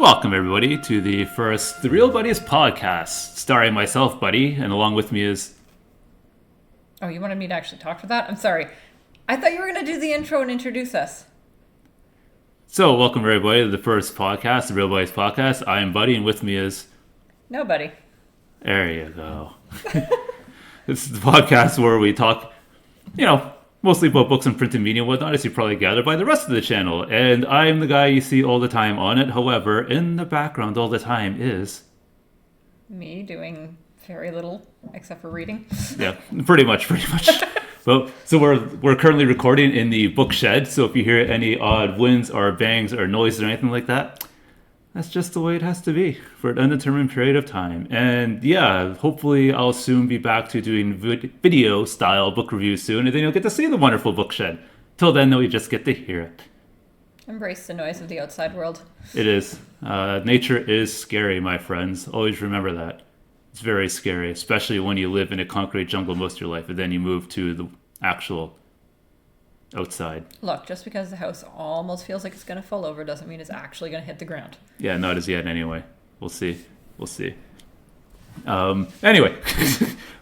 Welcome, everybody, to the first The Real Buddies podcast, starring myself, Buddy, and along with me is... Oh, you wanted me to actually talk for that? I'm sorry. I thought you were going to do the intro and introduce us. So, welcome, everybody, to the first podcast, The Real Buddies podcast. I am Buddy, and with me is... NoBuddy. There you go. This is the podcast where we talk, mostly about books and printed media and whatnot, as you probably gathered by the rest of the channel. And I'm the guy you see all the time on it. However, in the background all the time is... Me doing very little, except for reading. Yeah, pretty much. Well, so we're currently recording in the book shed. So if you hear any odd winds or bangs or noises or anything like that, that's just the way it has to be for an undetermined period of time. And yeah, hopefully I'll soon be back to doing video style book reviews soon, and then you'll get to see the wonderful book shed. Till then, though, you just get to hear it. Embrace the noise of the outside world. It is. Nature is scary, my friends. Always remember that. It's very scary, especially when you live in a concrete jungle most of your life, and then you move to the actual outside. Look, just because the house almost feels like it's going to fall over doesn't mean it's actually going to hit the ground. Yeah, not as yet anyway. We'll see. Anyway,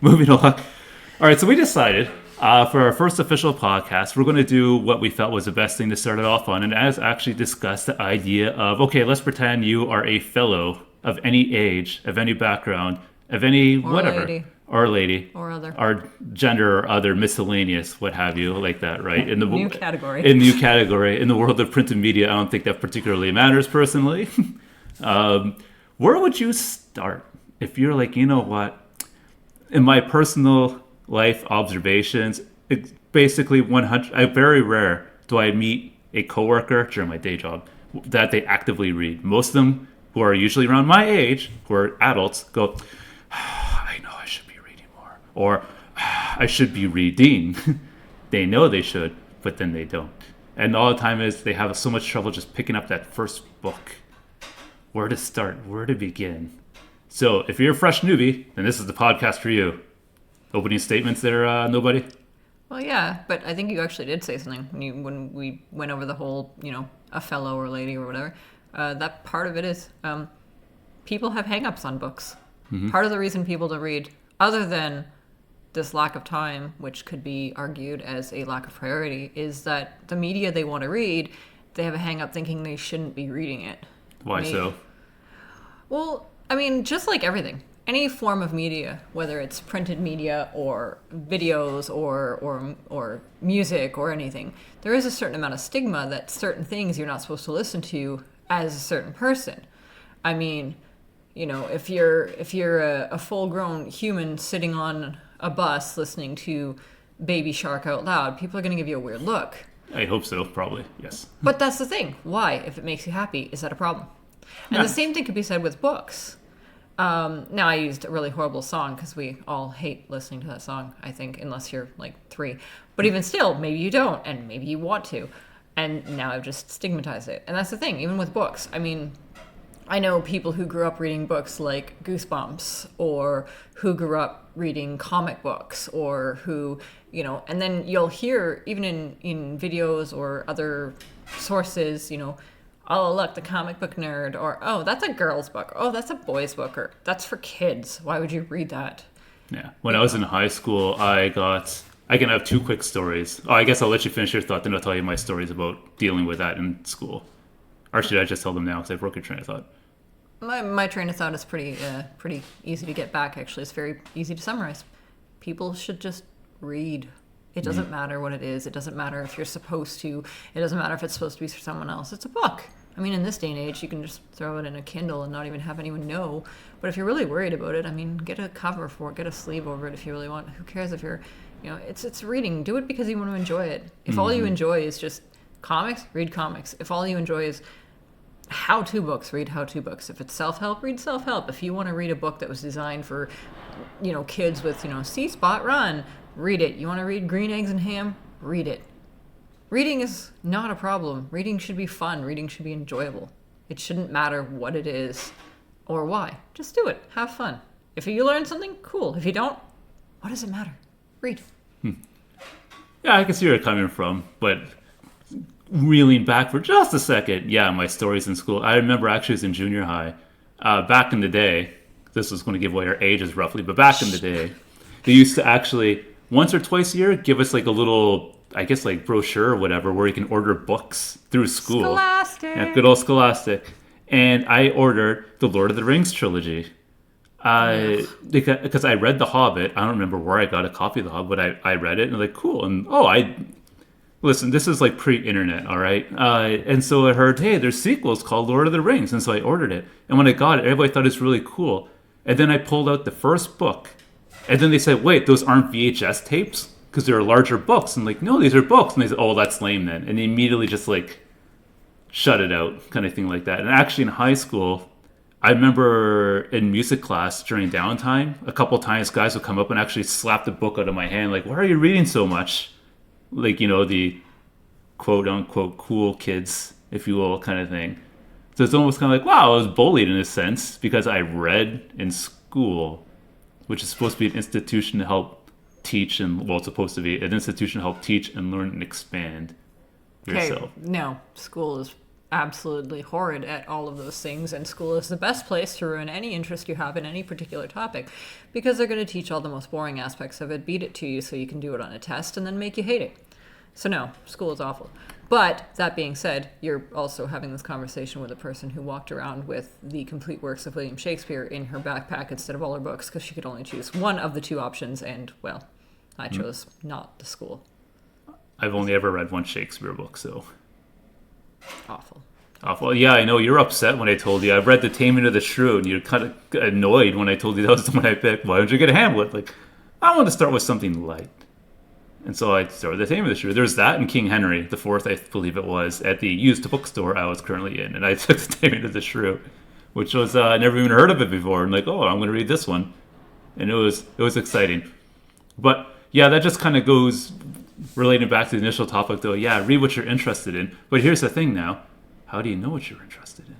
moving along. All right, so we decided for our first official podcast, we're going to do what we felt was the best thing to start it off on, and as actually discussed the idea of, okay, let's pretend you are a fellow of any age, of any background, of any Or whatever. lady. Or lady. Or other. Or gender or other miscellaneous, what have you, like that, right? In the New category. In the world of printed media, I don't think that particularly matters personally. Where would you start if you're like, you know what? In my personal life observations, it's basically 100. Very rare do I meet a coworker during my day job that they actively read. Most of them, who are usually around my age, who are adults, go, I know I should be reading more, or I should be reading. They know they should, but then they don't. And all the time is they have so much trouble just picking up that first book. Where to start? Where to begin? So if you're a fresh newbie, then this is the podcast for you. Opening statements there, NoBuddy? Well, yeah, but I think you actually did say something when we went over the whole, a fellow or lady or whatever. That part of it is people have hang-ups on books. Mm-hmm. Part of the reason people don't read, other than this lack of time, which could be argued as a lack of priority, is that the media they want to read, they have a hang-up thinking they shouldn't be reading it. Why so? Well, I mean, just like everything. Any form of media, whether it's printed media or videos or music or anything, there is a certain amount of stigma that certain things you're not supposed to listen to as a certain person. I mean, if you're a full-grown human sitting on a bus listening to Baby Shark out loud, people are going to give you a weird look. I hope so, probably, yes. But that's the thing. Why? If it makes you happy, is that a problem? And the same thing could be said with books. Now, I used a really horrible song because we all hate listening to that song, I think, unless you're like 3. But even still, maybe you don't, and maybe you want to. And now I've just stigmatized it. And that's the thing, even with books. I mean, I know people who grew up reading books like Goosebumps, or who grew up reading comic books, or who, and then you'll hear, even in videos or other sources, oh, look, the comic book nerd, or, oh, that's a girl's book, oh, that's a boy's book, or that's for kids. Why would you read that? Yeah. When I was in high school, I can have 2 quick stories. Oh, I guess I'll let you finish your thought, then I'll tell you my stories about dealing with that in school. Or should I just tell them now, because I broke your train of thought? My train of thought is pretty easy to get back, actually. It's very easy to summarize. People should just read. It doesn't matter what it is. It doesn't matter if you're supposed to. It doesn't matter if it's supposed to be for someone else. It's a book. I mean, in this day and age, you can just throw it in a Kindle and not even have anyone know. But if you're really worried about it, I mean, get a cover for it, get a sleeve over it if you really want. Who cares if you're, it's reading. Do it because you want to enjoy it. If all you enjoy is just comics, read comics. If all you enjoy is how-to books, read how-to books. If it's self-help, read self-help. If you want to read a book that was designed for, kids with, C-spot run, read it. You want to read Green Eggs and Ham? Read it. Reading is not a problem. Reading should be fun. Reading should be enjoyable. It shouldn't matter what it is or why. Just do it. Have fun. If you learn something, cool. If you don't, what does it matter? Read. Yeah, I can see where you're coming from, but reeling back for just a second. Yeah, my stories in school. I remember actually it was in junior high. Back in the day, this was going to give away our ages roughly, but back in the day, they used to actually once or twice a year give us like a little, I guess like brochure or whatever, where you can order books through school. Scholastic. Yeah, good old Scholastic. And I ordered the Lord of the Rings trilogy. Because I read The Hobbit. I don't remember where I got a copy of The Hobbit, but I read it and like, cool. And listen, this is like pre-internet, all right? And so I heard, hey, there's sequels called Lord of the Rings. And so I ordered it. And when I got it, everybody thought it was really cool. And then I pulled out the first book. And then they said, wait, those aren't VHS tapes? Because they're larger books. And like, no, these are books. And they said, oh, that's lame then. And they immediately just like shut it out, kind of thing like that. And actually in high school, I remember in music class during downtime, a couple times guys would come up and actually slap the book out of my hand. Like, why are you reading so much? Like, the quote unquote cool kids, if you will, kind of thing. So it's almost kind of like, wow, I was bullied in a sense because I read in school, which is supposed to be an institution to help teach and, well, it's supposed to be an institution to help teach and learn and expand yourself. No, school is absolutely horrid at all of those things, and school is the best place to ruin any interest you have in any particular topic because they're going to teach all the most boring aspects of it, beat it to you so you can do it on a test, and then make you hate it. So no, school is awful. But that being said, you're also having this conversation with a person who walked around with the complete works of William Shakespeare in her backpack instead of all her books because she could only choose one of the two options, and, well, I chose not the school. I've only ever read one Shakespeare book, so... Awful. Awful. Yeah, I know. You're upset when I told you. I've read The Taming of the Shrew, and you're kind of annoyed when I told you that was the one I picked. Why don't you get a Hamlet? Like, I want to start with something light. And so I started The Taming of the Shrew. There's that and King Henry the Fourth, I believe it was, at the used bookstore I was currently in. And I took The Taming of the Shrew, which was, I never even heard of it before. And like, oh, I'm going to read this one. And it was exciting. But, yeah, that just kind of goes, relating back to the initial topic, though. Yeah, read what you're interested in. But here's the thing now. How do you know what you're interested in?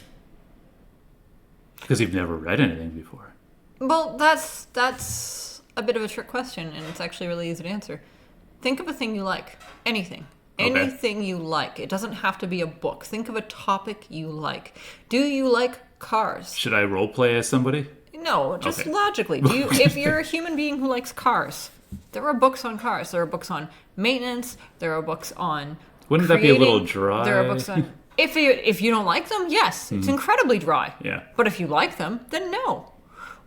Because you've never read anything before. Well, that's a bit of a trick question, and it's actually really easy to answer. Think of a thing you like. Anything. Okay. Anything you like. It doesn't have to be a book. Think of a topic you like. Do you like cars? Should I role play as somebody? No, just Okay. logically. If you're a human being who likes cars, there are books on cars. There are books on maintenance. There are books on Wouldn't that be a little dry? There are books on... If you don't like them, yes, it's incredibly dry. Yeah. But if you like them, then no.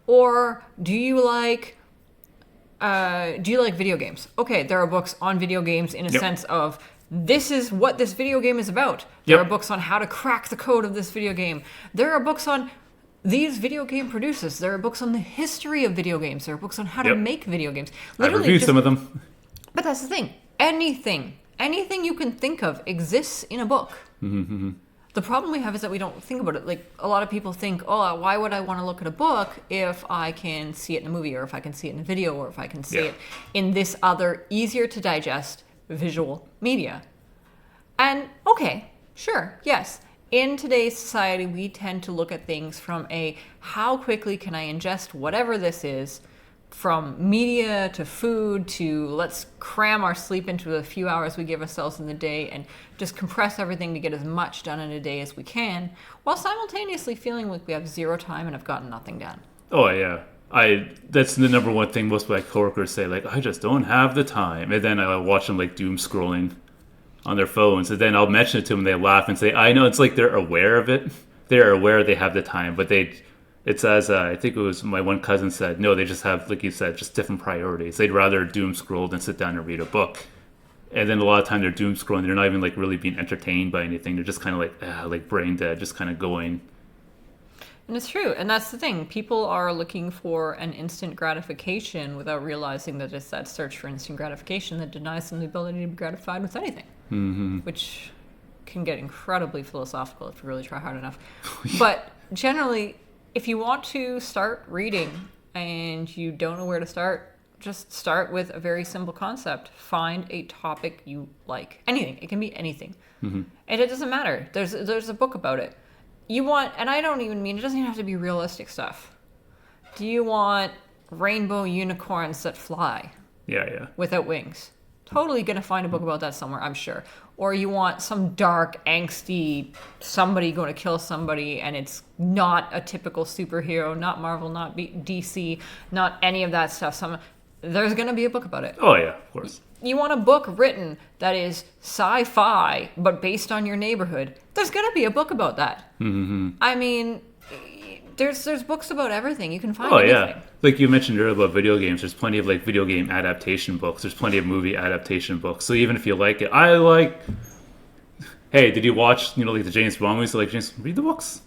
Or do you like video games? Okay, there are books on video games in a sense of this is what this video game is about. There are books on how to crack the code of this video game. There are books on these video game producers. There are books on the history of video games. There are books on how to make video games. I've reviewed some of them. But that's the thing. Anything you can think of exists in a book. Mm-hmm. The problem we have is that we don't think about it. Like, a lot of people think, oh, why would I want to look at a book if I can see it in a movie, or if I can see it in a video, or if I can see it in this other easier to digest visual media? And okay, sure, yes. In today's society, we tend to look at things from a how quickly can I ingest whatever this is, from media to food to let's cram our sleep into a few hours we give ourselves in the day and just compress everything to get as much done in a day as we can, while simultaneously feeling like we have zero time and have gotten nothing done. Oh, yeah. That's the number one thing most of my coworkers say, like, I just don't have the time. And then I'll watch them, like, doom scrolling on their phones. And then I'll mention it to them and they laugh and say, I know, it's like they're aware of it. They're aware they have the time, but it's as I think it was my one cousin said, no, they just have, like you said, just different priorities. They'd rather doom scroll than sit down and read a book. And then a lot of time they're doom scrolling. They're not even like really being entertained by anything. They're just kind of like brain dead, just kind of going. And it's true. And that's the thing. People are looking for an instant gratification without realizing that it's that search for instant gratification that denies them the ability to be gratified with anything, which can get incredibly philosophical if you really try hard enough. But generally, if you want to start reading and you don't know where to start, just start with a very simple concept. Find a topic you like. Anything. It can be anything. And it doesn't matter. There's a book about it. You want, and I don't even mean, it doesn't even have to be realistic stuff. Do you want rainbow unicorns that fly? Yeah. Without wings? Totally going to find a book about that somewhere, I'm sure. or you want some dark, angsty somebody going to kill somebody, and it's not a typical superhero, not Marvel, not DC, not any of that stuff. There's going to be a book about it. Oh yeah, of course. You want a book written that is sci-fi, but based on your neighborhood. There's going to be a book about that. Mm-hmm. I mean, there's books about everything. You can find anything. Yeah. Like you mentioned earlier about video games, there's plenty of like video game adaptation books. There's plenty of movie adaptation books. So even if you like it, hey, did you watch, like the James Bond movies? Like, James, read the books.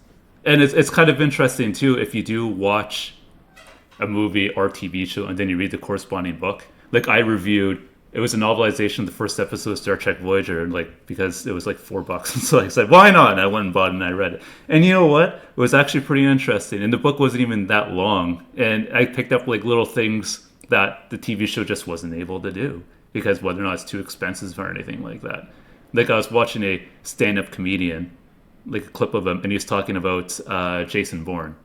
And it's kind of interesting too if you do watch a movie or TV show and then you read the corresponding book. Like I reviewed, it was a novelization of the first episode of Star Trek Voyager, like because it was like $4. So I said, why not? And I went and bought it and I read it. And you know what? It was actually pretty interesting. And the book wasn't even that long. And I picked up like little things that the TV show just wasn't able to do because whether or not it's too expensive or anything like that. Like I was watching a stand-up comedian, like a clip of him, and he was talking about Jason Bourne.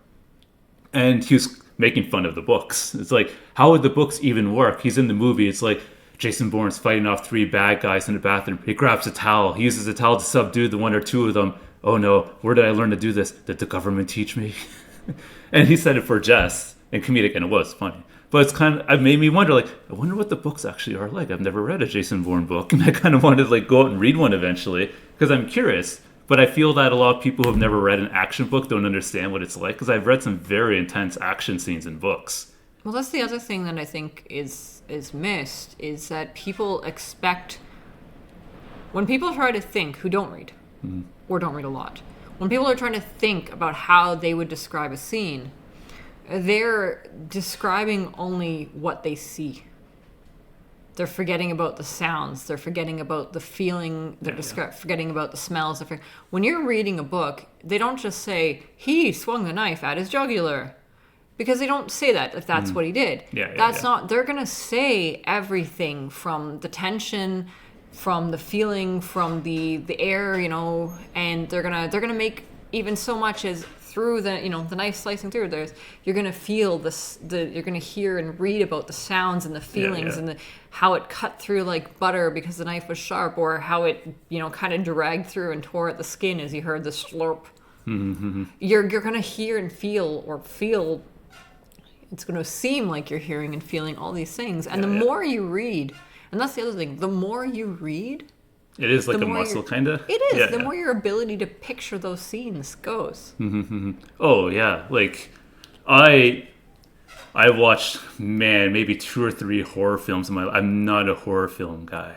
And he was making fun of the books. It's like, how would the books even work? He's in the movie. It's like, Jason Bourne's fighting off 3 bad guys in the bathroom. He grabs a towel. He uses a towel to subdue the 1 or 2 of them. Oh no, where did I learn to do this? Did the government teach me? And he said it for jest and comedic, and it was funny. But it made me wonder, like, I wonder what the books actually are like. I've never read a Jason Bourne book, and I kind of wanted to like go out and read one eventually because I'm curious. But I feel that a lot of people who have never read an action book don't understand what it's like because I've read some very intense action scenes in books. Well, that's the other thing that I think is missed, is that people expect, when people try to think, who don't read, or don't read a lot, when people are trying to think about how they would describe a scene, they're describing only what they see. They're forgetting about the sounds. They're forgetting about the feeling. They're forgetting about the smells. When you're reading a book, they don't just say, he swung the knife at his jugular. Because they don't say that if that's what he did. Not, they're going to say everything from the tension, from the feeling, from the air, and they're going to make even so much as through the knife slicing through. You're going to feel you're going to hear and read about the sounds and the feelings and how it cut through like butter because the knife was sharp, or how it, kind of dragged through and tore at the skin as you heard the slurp. Mm-hmm. You're going to hear and feel. It's going to seem like you're hearing and feeling all these things. And the more you read, and that's the other thing, the more you read... It is like a muscle, kind of. It is. The more your ability to picture those scenes goes. Mm-hmm. Oh, yeah. Like, I watched, maybe 2 or 3 horror films in my life. I'm not a horror film guy.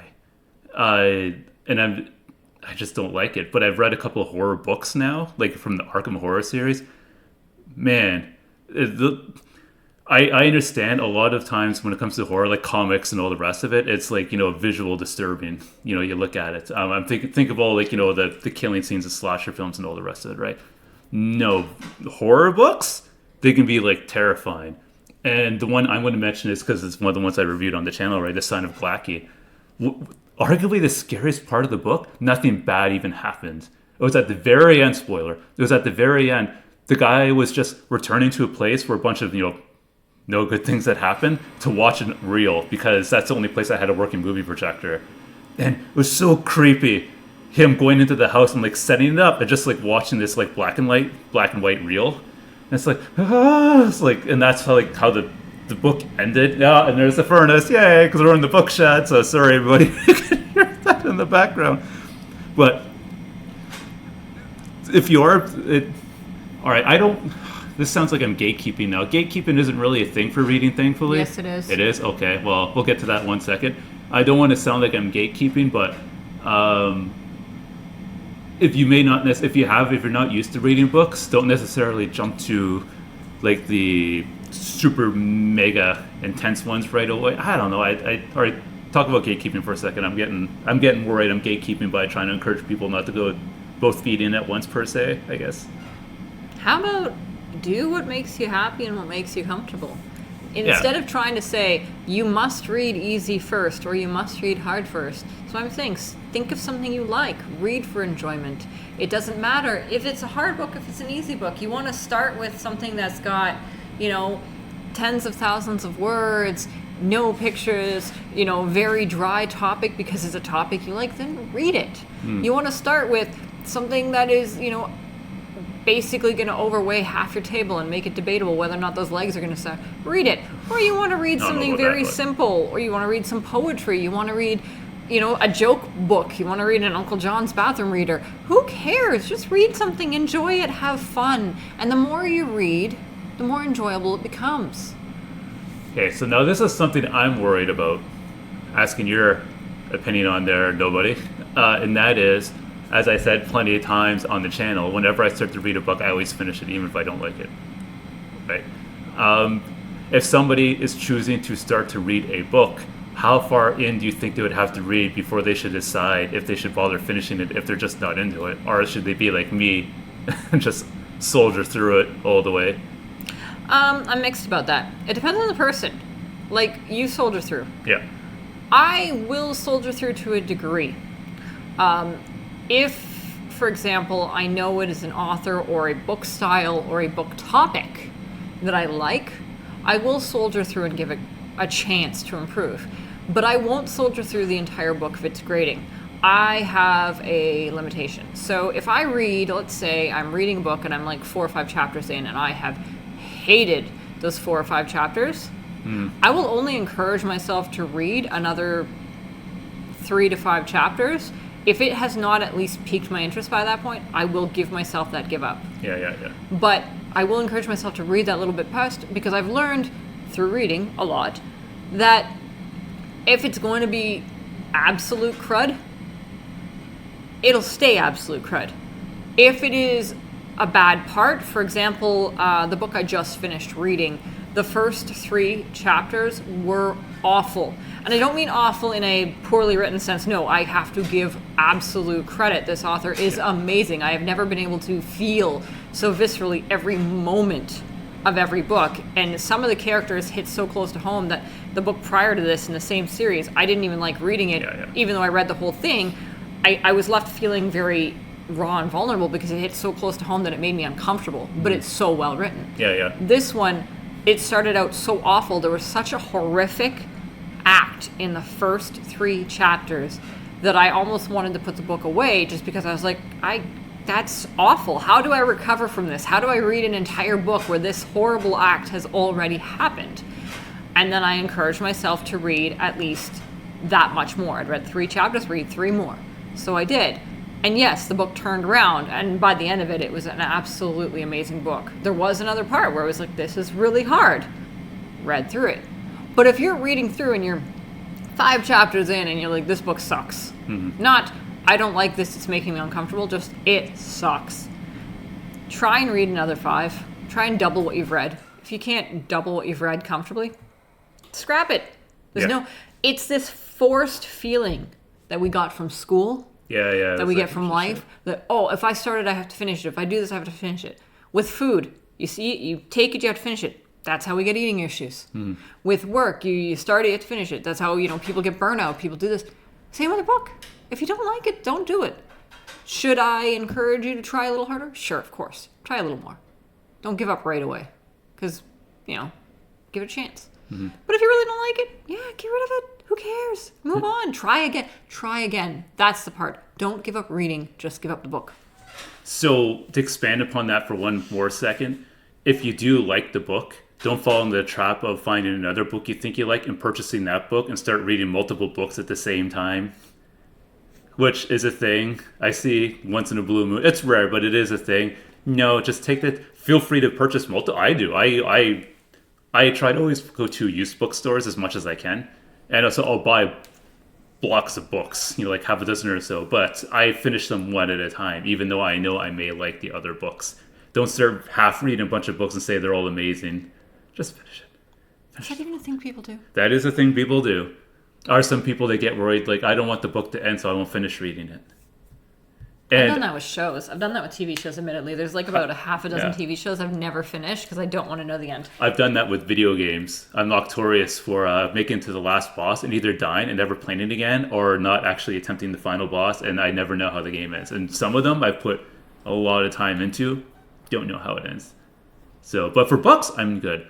I just don't like it. But I've read a couple of horror books now, like from the Arkham Horror series. Man, I understand a lot of times when it comes to horror, like comics and all the rest of it, it's like, visual disturbing. You look at it. I'm think of all like, the killing scenes of slasher films and all the rest of it, right? No, horror books, they can be like terrifying. And the one I'm going to mention is because it's one of the ones I reviewed on the channel, right? The Sign of Glaaki. Arguably the scariest part of the book, nothing bad even happened. It was at the very end, spoiler. It was at the very end. The guy was just returning to a place where a bunch of, no good things that happened to watch it reel because that's the only place I had a working movie projector. And it was so creepy. Him going into the house and like setting it up and just like watching this like black and white reel. And it's like, and that's how the book ended. Yeah, and there's the furnace, yay, because we're in the book shed. So sorry everybody, you can hear that in the background. But if you are, all right, this sounds like I'm gatekeeping now. Gatekeeping isn't really a thing for reading, thankfully. Yes, it is. It is? Okay, well, we'll get to that in 1 second. I don't want to sound like I'm gatekeeping, but if you're not used to reading books, don't necessarily jump to like the super mega intense ones right away. I don't know. All right, talk about gatekeeping for a second. I'm getting worried I'm gatekeeping by trying to encourage people not to go both feet in at once per se, I guess. How about do what makes you happy and what makes you comfortable? Instead of trying to say, you must read easy first or you must read hard first. So I'm saying, think of something you like. Read for enjoyment. It doesn't matter if it's a hard book, if it's an easy book. You want to start with something that's got, tens of thousands of words. no pictures, very dry topic because it's a topic you like, then read it. You want to start with something that is, basically going to overweigh half your table and make it debatable whether or not those legs are going to suck. Read it. Or you want to read something very simple, or you want to read some poetry, you want to read, a joke book, you want to read an Uncle John's bathroom reader. Who cares? Just read something, enjoy it, have fun. And the more you read, the more enjoyable it becomes. Okay, so now this is something I'm worried about, asking your opinion on there, NoBuddy, and that is, as I said plenty of times on the channel, whenever I start to read a book, I always finish it, even if I don't like it. Right? If somebody is choosing to start to read a book, how far in do you think they would have to read before they should decide if they should bother finishing it if they're just not into it? Or should they be like me and just soldier through it all the way? I'm mixed about that. It depends on the person. Like, you soldier through. Yeah. I will soldier through to a degree. If, for example, I know it is an author or a book style or a book topic that I like, I will soldier through and give it a chance to improve. But I won't soldier through the entire book if it's grading. I have a limitation. So if I read, let's say I'm reading a book and I'm like 4 or 5 chapters in and I have hated those 4 or 5 chapters, I will only encourage myself to read another 3 to 5 chapters. If it has not at least piqued my interest by that point, I will give myself that give up. Yeah. But I will encourage myself to read that little bit past, because I've learned through reading a lot that if it's going to be absolute crud, it'll stay absolute crud. If it is a bad part, for example, the book I just finished reading, the first 3 chapters were awful. And I don't mean awful in a poorly written sense. No, I have to give absolute credit. This author is amazing. I have never been able to feel so viscerally every moment of every book. And some of the characters hit so close to home that the book prior to this in the same series, I didn't even like reading it. Even though I read the whole thing, I was left feeling very raw and vulnerable because it hit so close to home that it made me uncomfortable. But it's so well written. Yeah. This one, it started out so awful. There was such a horrific act in the first 3 chapters that I almost wanted to put the book away, just because I was like, that's awful. How do I recover from this? How do I read an entire book where this horrible act has already happened? And then I encouraged myself to read at least that much more. I'd read 3 chapters, read 3 more. So I did. And yes, the book turned around, and by the end of it, it was an absolutely amazing book. There was another part where I was like, this is really hard. Read through it. But if you're reading through and you're 5 chapters in and you're like, this book sucks. Not, I don't like this, it's making me uncomfortable, just, it sucks. Try and read another 5. Try and double what you've read. If you can't double what you've read comfortably, scrap it. It's this forced feeling that we got from school. That we get from life. That, if I start it, I have to finish it. If I do this, I have to finish it. With food, you see, you take it, you have to finish it. That's how we get eating issues. With work, you start it, you have to finish it. That's how, people get burnout. People do this. Same with a book. If you don't like it, don't do it. Should I encourage you to try a little harder? Sure, of course. Try a little more. Don't give up right away. Because, give it a chance. But if you really don't like it, get rid of it. Who cares? Move on. Try again. Try again. That's the part. Don't give up reading. Just give up the book. So to expand upon that for one more second, if you do like the book, don't fall into the trap of finding another book you think you like and purchasing that book and start reading multiple books at the same time, which is a thing I see once in a blue moon. It's rare, but it is a thing. No, just take that. Feel free to purchase multiple. I do. I try to always go to used bookstores as much as I can. And also I'll buy blocks of books, like half a dozen or so. But I finish them one at a time, even though I know I may like the other books. Don't start half reading a bunch of books and say they're all amazing. Just finish it. Is that even a thing people do? That is a thing people do. Are some people that get worried, like, I don't want the book to end, so I won't finish reading it. And I've done that with shows. I've done that with TV shows, admittedly. There's like about a half a dozen TV shows I've never finished because I don't want to know the end. I've done that with video games. I'm notorious for making it to the last boss and either dying and never playing it again or not actually attempting the final boss, and I never know how the game ends. And some of them I've put a lot of time into, don't know how it ends. So, but for books, I'm good.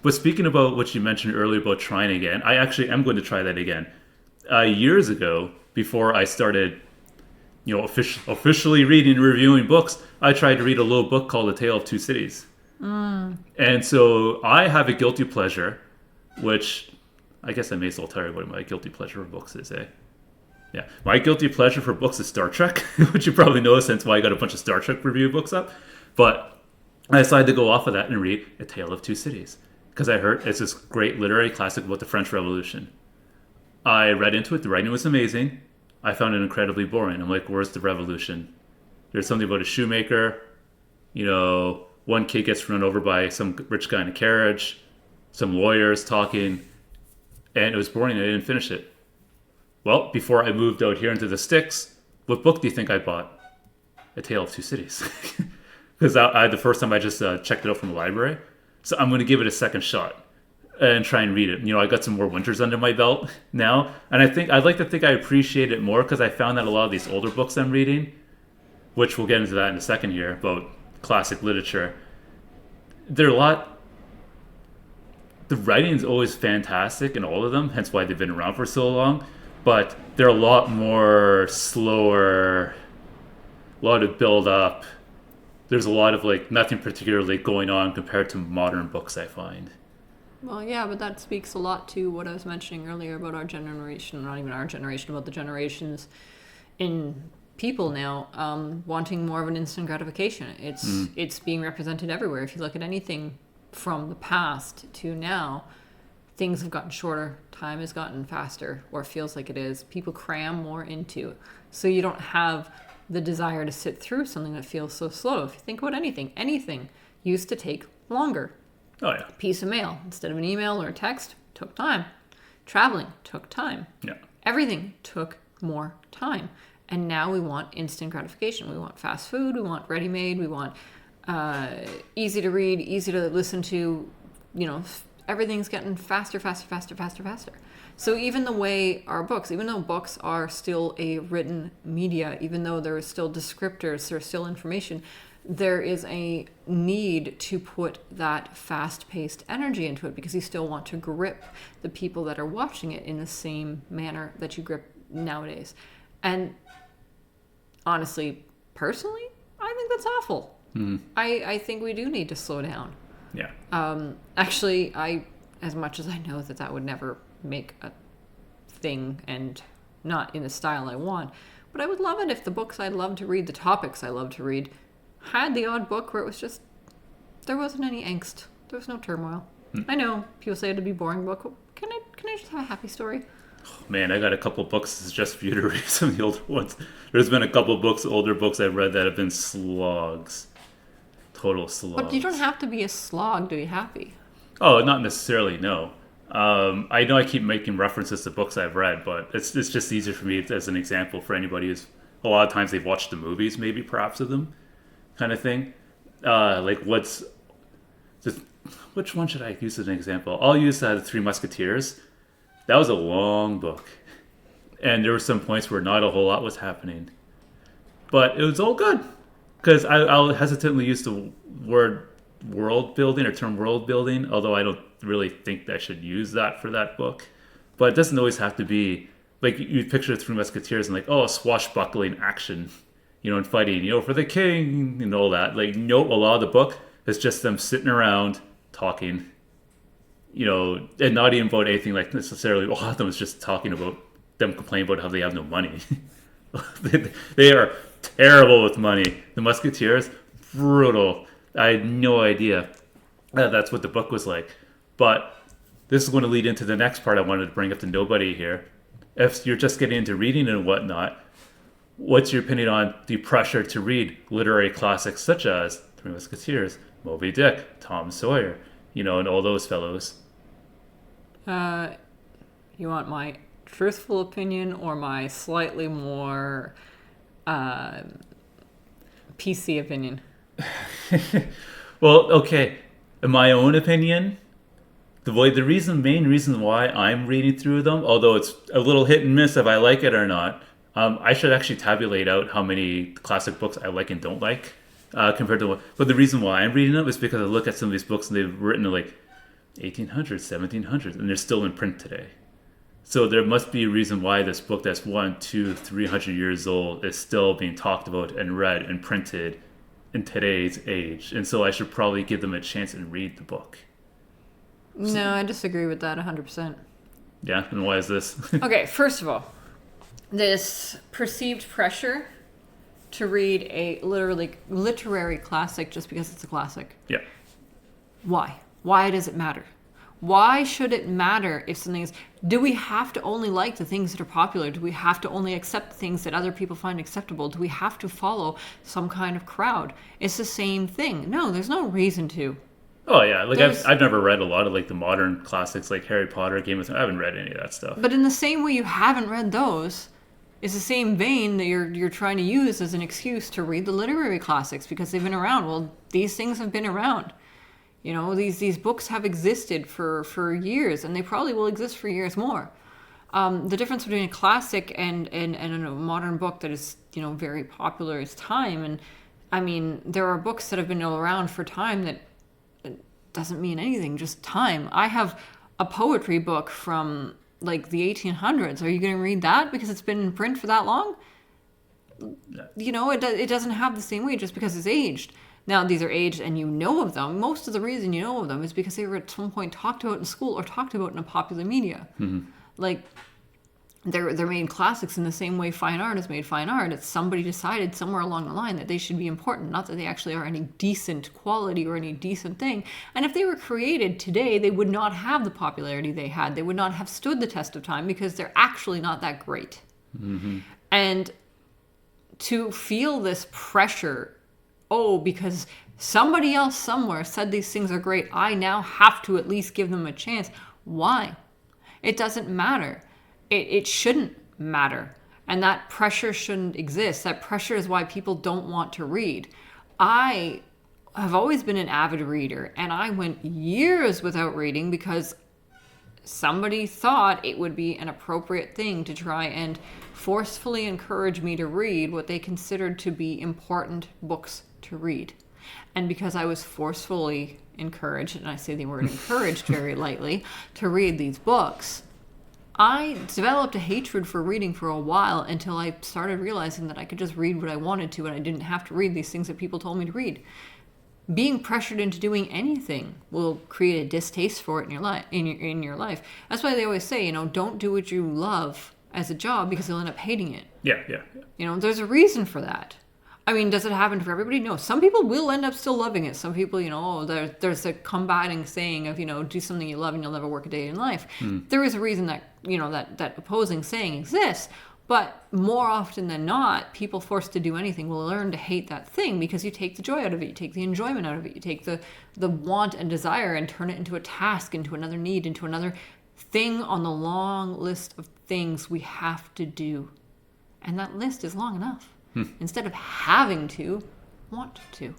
But speaking about what you mentioned earlier about trying again, I actually am going to try that again. Years ago, before I started, officially reading and reviewing books, I tried to read a little book called A Tale of Two Cities. And so I have a guilty pleasure, which I guess I may as well tell you what my guilty pleasure for books is, eh? Yeah, my guilty pleasure for books is Star Trek, which you probably know, since why I got a bunch of Star Trek review books up. But I decided to go off of that and read A Tale of Two Cities, because I heard it's this great literary classic about the French Revolution. I read into it. The writing was amazing. I found it incredibly boring. I'm like, where's the revolution? There's something about a shoemaker. One kid gets run over by some rich guy in a carriage. Some lawyers talking. And it was boring. I didn't finish it. Well, before I moved out here into the sticks, what book do you think I bought? A Tale of Two Cities. Because the first time I just checked it out from the library. So I'm going to give it a second shot and try and read it. I got some more winters under my belt now. And I'd like to think I appreciate it more, because I found that a lot of these older books I'm reading, which we'll get into that in a second here, about classic literature, the writing is always fantastic in all of them, hence why they've been around for so long. But they're a lot more slower, a lot of build up. There's a lot of nothing particularly going on compared to modern books, I find. Well, yeah, but that speaks a lot to what I was mentioning earlier about our generation, not even our generation, about the generations in people now wanting more of an instant gratification. It's being represented everywhere. If you look at anything from the past to now, things have gotten shorter, time has gotten faster, or feels like it is. People cram more into it. So you don't have the desire to sit through something that feels so slow. If you think about anything used to take longer. Oh, yeah. A piece of mail, instead of an email or a text, took time. Traveling took time. Yeah. Everything took more time. And now we want instant gratification. We want fast food. We want ready-made. We want easy to read, easy to listen to. Everything's getting faster. So even the way our books, even though books are still a written media, even though there are still descriptors, there's still information, there is a need to put that fast-paced energy into it, because you still want to grip the people that are watching it in the same manner that you grip nowadays. And honestly, personally, I think that's awful. I think we do need to slow down. Yeah. Actually, as much as I know that would never make a thing, and not in the style I want, but I would love it if the books I love to read, the topics I love to read, had the odd book where it was just, there wasn't any angst, there was no turmoil. I know people say it'd be a boring book. Can I just have a happy story? Oh, man, I got a couple books just for you to read, some of the older ones. There's been a couple books, older books I've read that have been slogs. Total slogs. But you don't have to be a slog to be happy. Oh, not necessarily, no. I know I keep making references to books I've read, but it's just easier for me as an example for anybody who's, a lot of times they've watched the movies, maybe perhaps of them, kind of thing. Which one should I use as an example? I'll use The Three Musketeers. That was a long book, and there were some points where not a whole lot was happening, but it was all good, because I'll hesitantly use the word world building or term world building, although I don't really think I should use that for that book. But it doesn't always have to be like you picture the Three Musketeers and swashbuckling action, and fighting, for the king and all that. A lot of the book is just them sitting around talking, and not even about anything necessarily. A lot of them is just talking about them complaining about how they have no money. They are terrible with money. The Musketeers, brutal. I had no idea that's what the book was like. But this is going to lead into the next part I wanted to bring up to NoBuddy here. If you're just getting into reading and whatnot, what's your opinion on the pressure to read literary classics such as Three Musketeers, Moby Dick, Tom Sawyer, and all those fellows? You want my truthful opinion or my slightly more PC opinion? Well, okay. In my own opinion, the main reason why I'm reading through them, although it's a little hit and miss if I like it or not, I should actually tabulate out how many classic books I like and don't like compared to. But the reason why I'm reading them is because I look at some of these books and they've written 1800s, 1700s, and they're still in print today. So there must be a reason why this book that's 100, 200, 300 years old is still being talked about and read and printed in today's age. And so I should probably give them a chance and read the book. No, I disagree with that 100%. Yeah, and why is this? Okay, first of all, this perceived pressure to read a literary classic just because it's a classic. Yeah. Why? Why does it matter? Why should it matter if something is... Do we have to only like the things that are popular? Do we have to only accept things that other people find acceptable? Do we have to follow some kind of crowd? It's the same thing. No, there's no reason to. Oh yeah, like I've never read a lot of like the modern classics like Harry Potter, Game of Thrones. I haven't read any of that stuff. But in the same way you haven't read those, it's the same vein that you're trying to use as an excuse to read the literary classics because they've been around. Well, these things have been around. You know, these books have existed for years, and they probably will exist for years more. The difference between a classic and a modern book that is, you know, very popular is time. And I mean, there are books that have been around for time that doesn't mean anything, just time. I have a poetry book from like the 1800s. Are you going to read that because it's been in print for that long? You know, it doesn't have the same weight just because it's aged. Now, these are aged and you know of them. Most of the reason you know of them is because they were at some point talked about in school or talked about in a popular media. Mm-hmm. Like, they're made classics in the same way fine art is made fine art. It's somebody decided somewhere along the line that they should be important, not that they actually are any decent quality or any decent thing. And if they were created today, they would not have the popularity they had. They would not have stood the test of time because they're actually not that great. Mm-hmm. And to feel this pressure, because somebody else somewhere said these things are great, I now have to at least give them a chance. Why? It doesn't matter. It shouldn't matter. And that pressure shouldn't exist. That pressure is why people don't want to read. I have always been an avid reader, and I went years without reading because somebody thought it would be an appropriate thing to try and forcefully encourage me to read what they considered to be important books to read. And because I was forcefully encouraged, and I say the word encouraged very lightly, to read these books, I developed a hatred for reading for a while until I started realizing that I could just read what I wanted to and I didn't have to read these things that people told me to read. Being pressured into doing anything will create a distaste for it in your life. That's why they always say, you know, don't do what you love as a job because you'll end up hating it. Yeah. You know, there's a reason for that. I mean, does it happen for everybody? No. Some people will end up still loving it. Some people, you know, there's a combating saying of, you know, do something you love and you'll never work a day in life. There is a reason that, you know, that opposing saying exists. But more often than not, people forced to do anything will learn to hate that thing because you take the joy out of it. You take the enjoyment out of it. You take the want and desire and turn it into a task, into another need, into another thing on the long list of things we have to do. And that list is long enough. Instead of having to, want to.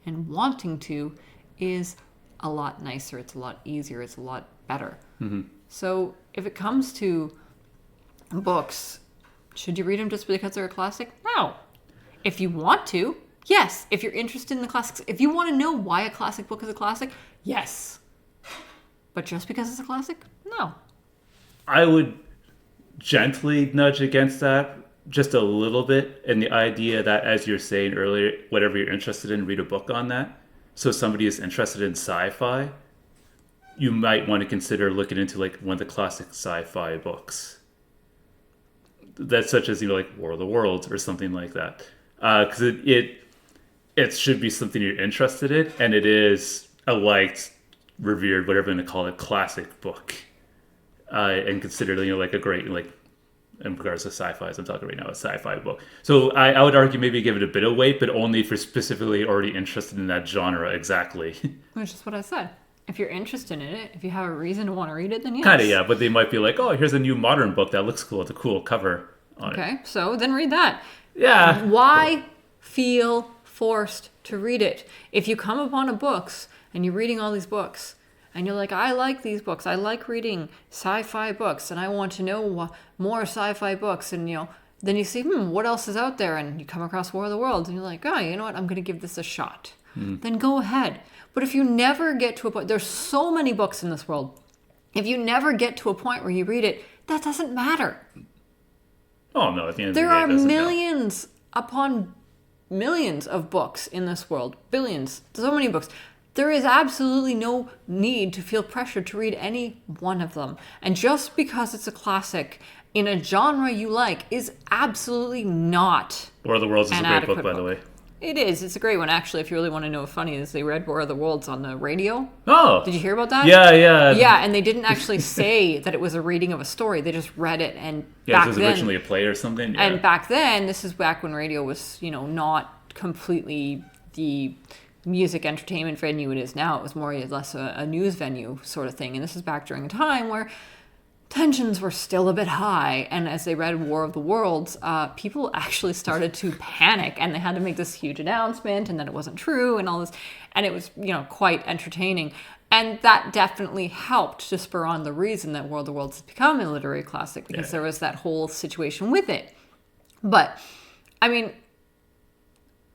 And wanting to is a lot nicer. It's a lot easier. It's a lot better. Mm-hmm. So if it comes to books, should you read them just because they're a classic? No. If you want to, yes. If you're interested in the classics, if you want to know why a classic book is a classic, yes. But just because it's a classic, no. I would gently nudge against that just a little bit, and the idea that, as you're saying earlier, whatever you're interested in, read a book on that. So if somebody is interested in sci-fi, you might want to consider looking into like one of the classic sci-fi books. That's such as, you know, like War of the Worlds or something like that. Because it should be something you're interested in, and it is a liked, revered, whatever you want to call it, classic book. And considered, you know, like a great, like, in regards to sci-fi, as I'm talking right now, a sci-fi book. So I would argue maybe give it a bit of weight, but only if you're specifically already interested in that genre exactly. Which is what I said. If you're interested in it, if you have a reason to want to read it, then yes. Kind of, yeah. But they might be like, oh, here's a new modern book that looks cool. It's a cool cover on it. Okay, so then read that. Yeah. Why feel forced to read it? If you come upon a books and you're reading all these books, and you're like, I like these books. I like reading sci-fi books, and I want to know more sci-fi books. And, you know, then you see, what else is out there? And you come across War of the Worlds, and you're like, oh, you know what? I'm going to give this a shot. Then go ahead. But if you never get to a point, there's so many books in this world. If you never get to a point where you read it, that doesn't matter. Oh, no, at the end of There the day, are it doesn't millions upon millions of books in this world. Billions. So many books. There is absolutely no need to feel pressured to read any one of them. And just because it's a classic in a genre you like is absolutely not War of the Worlds is a an great book, adequate by the way. It is. It's a great one, actually. If you really want to know what's funny, is they read War of the Worlds on the radio. Oh! Did you hear about that? Yeah, yeah. Yeah, and they didn't actually say that it was a reading of a story. They just read it, and Yeah, back it was then, originally a play or something. Yeah. and back then, this is back when radio was, not completely the music entertainment venue it is now. It was more or less a news venue sort of thing. And this is back during a time where tensions were still a bit high, and as they read War of the Worlds, people actually started to panic, and they had to make this huge announcement, and that it wasn't true, and all this, and it was, quite entertaining, and that definitely helped to spur on the reason that War of the Worlds has become a literary classic, because there was that whole situation with it. But, I mean,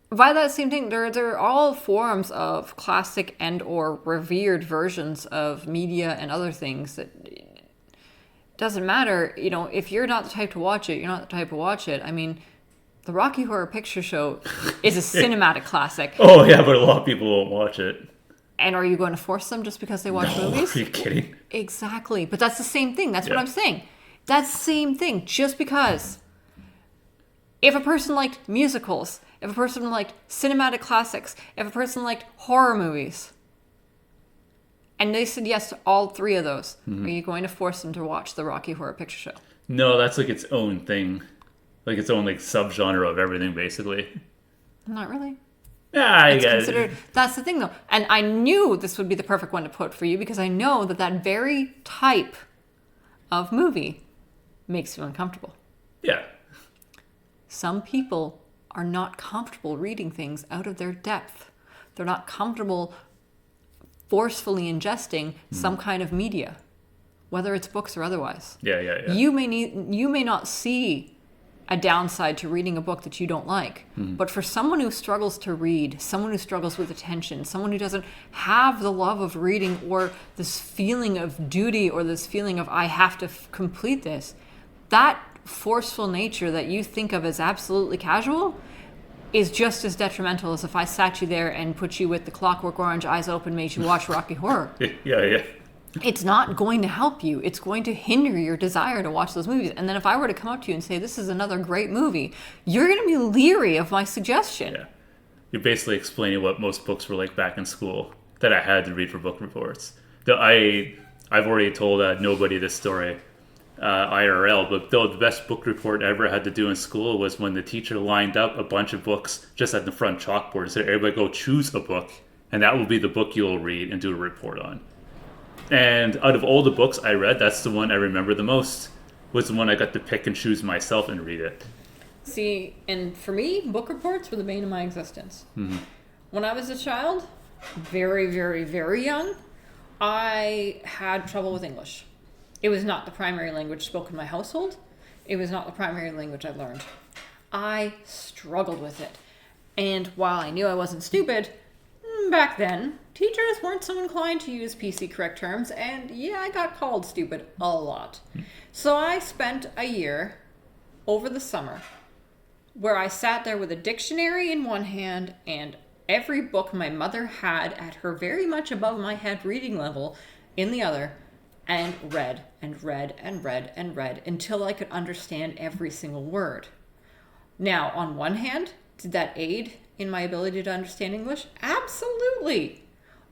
by that same thing, there are all forms of classic and or revered versions of media and other things that doesn't matter, if you're not the type to watch it, you're not the type to watch it. I mean, the Rocky Horror Picture Show is a cinematic classic. Oh, yeah, but a lot of people won't watch it. And are you going to force them just because they watch movies? Are you kidding? Exactly. But that's the same thing. That's what I'm saying. That's the same thing. Just because if a person liked musicals, if a person liked cinematic classics, if a person liked horror movies, and they said yes to all three of those, are you going to force them to watch the Rocky Horror Picture Show? No, that's like its own thing. Like its own subgenre of everything, basically. Not really. Yeah, I It's guess. considered. That's the thing, though. And I knew this would be the perfect one to put for you because I know that very type of movie makes you uncomfortable. Yeah. Some people are not comfortable reading things out of their depth. They're not comfortable forcefully ingesting some kind of media, whether it's books or otherwise. Yeah. You may not see a downside to reading a book that you don't like, but for someone who struggles to read, someone who struggles with attention, someone who doesn't have the love of reading or this feeling of duty or this feeling of I have to complete this, that forceful nature that you think of as absolutely casual is just as detrimental as if I sat you there and put you with the Clockwork Orange, eyes open, made you watch Rocky Horror. Yeah. It's not going to help you. It's going to hinder your desire to watch those movies. And then if I were to come up to you and say, this is another great movie, you're going to be leery of my suggestion. Yeah. You're basically explaining what most books were like back in school that I had to read for book reports. I've already told NoBuddy this story. IRL, but the best book report I ever had to do in school was when the teacher lined up a bunch of books just at the front chalkboard and said, everybody go choose a book, and that will be the book you'll read and do a report on. And out of all the books I read, that's the one I remember the most, was the one I got to pick and choose myself and read it. See, and for me, book reports were the bane of my existence. Mm-hmm. When I was a child, very, very, very young, I had trouble with English. It was not the primary language spoken in my household. It was not the primary language I learned. I struggled with it. And while I knew I wasn't stupid, back then, teachers weren't so inclined to use PC correct terms, and yeah, I got called stupid a lot. So I spent a year over the summer where I sat there with a dictionary in one hand and every book my mother had at her very much above my head reading level in the other, and read and read and read and read until I could understand every single word. Now, on one hand, did that aid in my ability to understand English? Absolutely.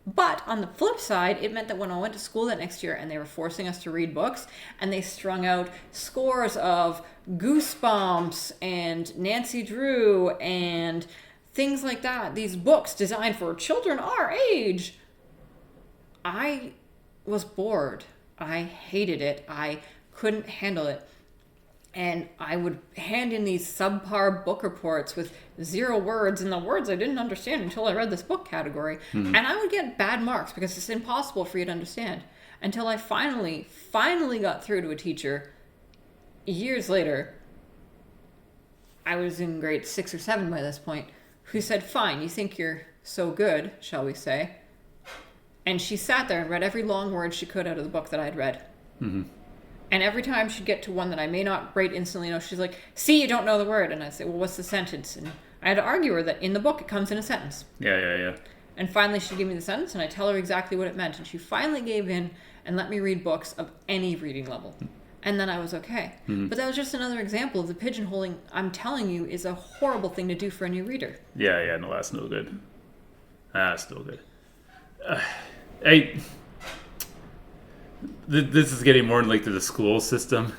But on the flip side, it meant that when I went to school that next year and they were forcing us to read books and they strung out scores of Goosebumps and Nancy Drew and things like that, these books designed for children our age, I was bored. I hated it. I couldn't handle it. And I would hand in these subpar book reports with 0 words and the words I didn't understand until I read this book category. And I would get bad marks because it's impossible for you to understand. Until I finally got through to a teacher years later. I was in grade 6 or 7 by this point, who said, fine, you think you're so good, shall we say, And she sat there and read every long word she could out of the book that I'd read. And every time she'd get to one that I may not right instantly know, she's like, see, you don't know the word. And I'd say, well, what's the sentence? And I had to argue her that in the book it comes in a sentence. Yeah. And finally she'd give me the sentence and I tell her exactly what it meant. And she finally gave in and let me read books of any reading level. And then I was okay. But that was just another example of the pigeonholing, I'm telling you, is a horrible thing to do for a new reader. Yeah, no, that's no good. That's no good. This is getting more like to the school system,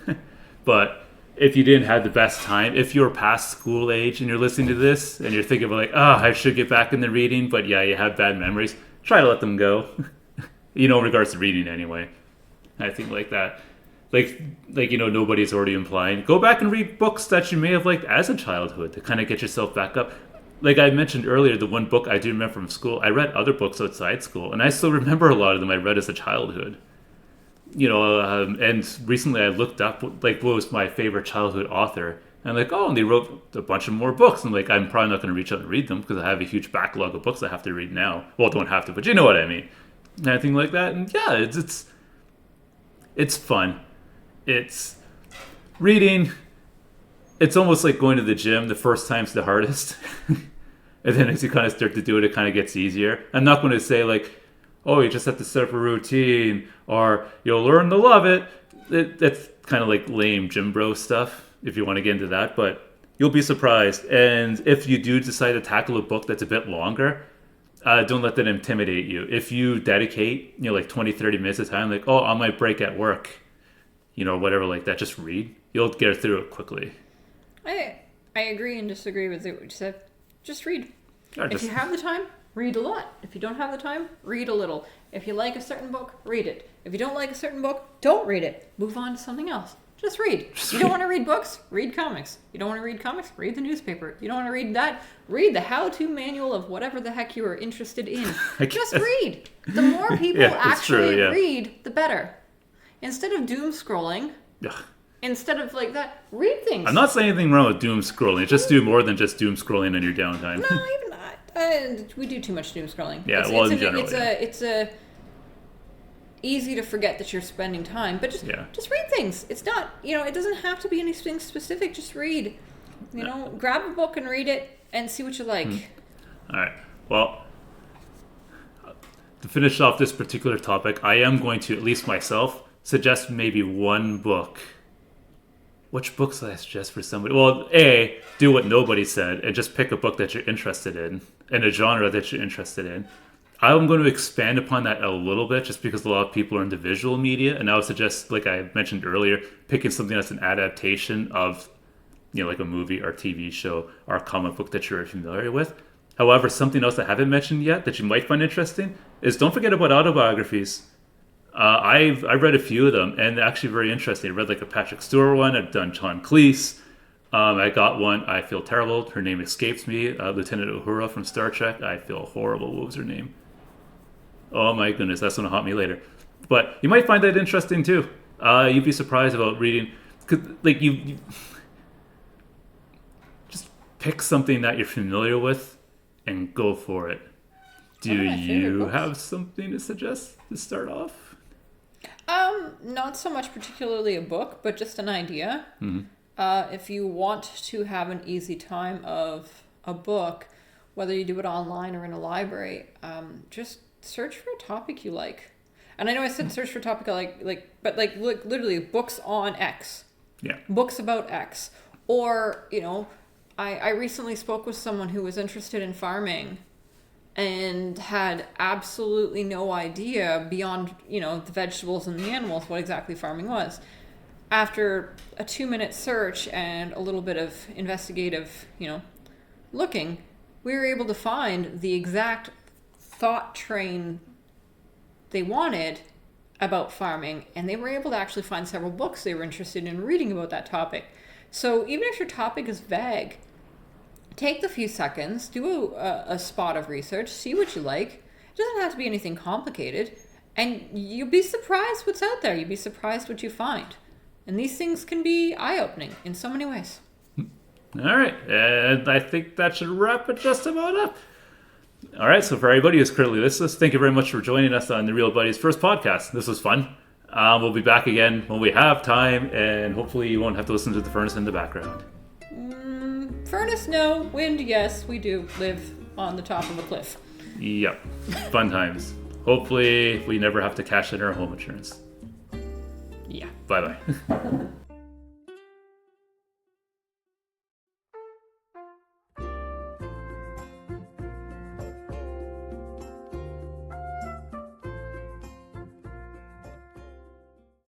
but if you didn't have the best time, if you're past school age and you're listening to this and you're thinking about like, I should get back into reading, but yeah, you have bad memories, try to let them go. In regards to reading anyway. I think like that. Like nobody's already implying. Go back and read books that you may have liked as a childhood to kind of get yourself back up. Like I mentioned earlier, the one book I do remember from school, I read other books outside school, and I still remember a lot of them I read as a childhood. And recently I looked up like what was my favorite childhood author, and and they wrote a bunch of more books. I'm like, I'm probably not going to reach out and read them because I have a huge backlog of books I have to read now. Well, don't have to, but you know what I mean. Anything like that, and yeah, it's fun. It's reading. It's almost like going to the gym. The first time's the hardest. And then as you kind of start to do it, it kind of gets easier. I'm not going to say like, you just have to set up a routine or you'll learn to love it. That's kind of like lame gym bro stuff if you want to get into that. But you'll be surprised. And if you do decide to tackle a book that's a bit longer, don't let that intimidate you. If you dedicate, like 20, 30 minutes of time, like, on my break at work, whatever like that, just read. You'll get through it quickly. I agree and disagree with what you said. Just read. If you have the time, read a lot. If you don't have the time, read a little. If you like a certain book, read it. If you don't like a certain book, don't read it. Move on to something else. Just read. You don't want to read books? Read comics. You don't want to read comics? Read the newspaper. You don't want to read that? Read the how-to manual of whatever the heck you are interested in. Just read. The more people actually read, the better. Instead of doom scrolling, instead of like that, read things. I'm not saying anything wrong with doom scrolling. Just do more than just doom scrolling in your downtime. No, even not. We do too much doom scrolling. Yeah, in general. It's easy to forget that you're spending time, but just read things. It's not, it doesn't have to be anything specific. Just read. Grab a book and read it and see what you like. All right. Well, to finish off this particular topic, I am going to, at least myself, suggest maybe one book. Which books did I suggest for somebody? Well, do what nobody said and just pick a book that you're interested in and a genre that you're interested in. I'm going to expand upon that a little bit just because a lot of people are into visual media, and I would suggest, like I mentioned earlier, picking something that's an adaptation of, like a movie or TV show or a comic book that you're familiar with. However, something else I haven't mentioned yet that you might find interesting is don't forget about autobiographies. I've read a few of them, and they're actually very interesting. I read like a Patrick Stewart one. I've done John Cleese. I got one. I feel terrible. Her name escapes me. Lieutenant Uhura from Star Trek. I feel horrible. What was her name? Oh my goodness, that's going to haunt me later. But you might find that interesting too. You'd be surprised about reading. Like you just pick something that you're familiar with and go for it. Do you have something to suggest to start off? Not so much particularly a book, but just an idea. Mm-hmm. If you want to have an easy time of a book, whether you do it online or in a library, just search for a topic you like. And I know I said search for a topic I but look, literally books on X. Yeah. Books about X. Or, I recently spoke with someone who was interested in farming and had absolutely no idea beyond, the vegetables and the animals what exactly farming was. After a 2-minute search and a little bit of investigative, looking, we were able to find the exact thought train they wanted about farming, and they were able to actually find several books they were interested in reading about that topic. So even if your topic is vague, take the few seconds, do a spot of research, see what you like. It doesn't have to be anything complicated, and you'll be surprised what's out there. You'll be surprised what you find. And these things can be eye-opening in so many ways. All right, and I think that should wrap it just about up. All right, so for everybody who's currently listening, thank you very much for joining us on the Real Buddies first podcast. This was fun. We'll be back again when we have time, and hopefully you won't have to listen to the furnace in the background. Furnace, no. Wind, yes. We do live on the top of a cliff. Yep, fun times. Hopefully we never have to cash in our home insurance. Yeah. Bye-bye.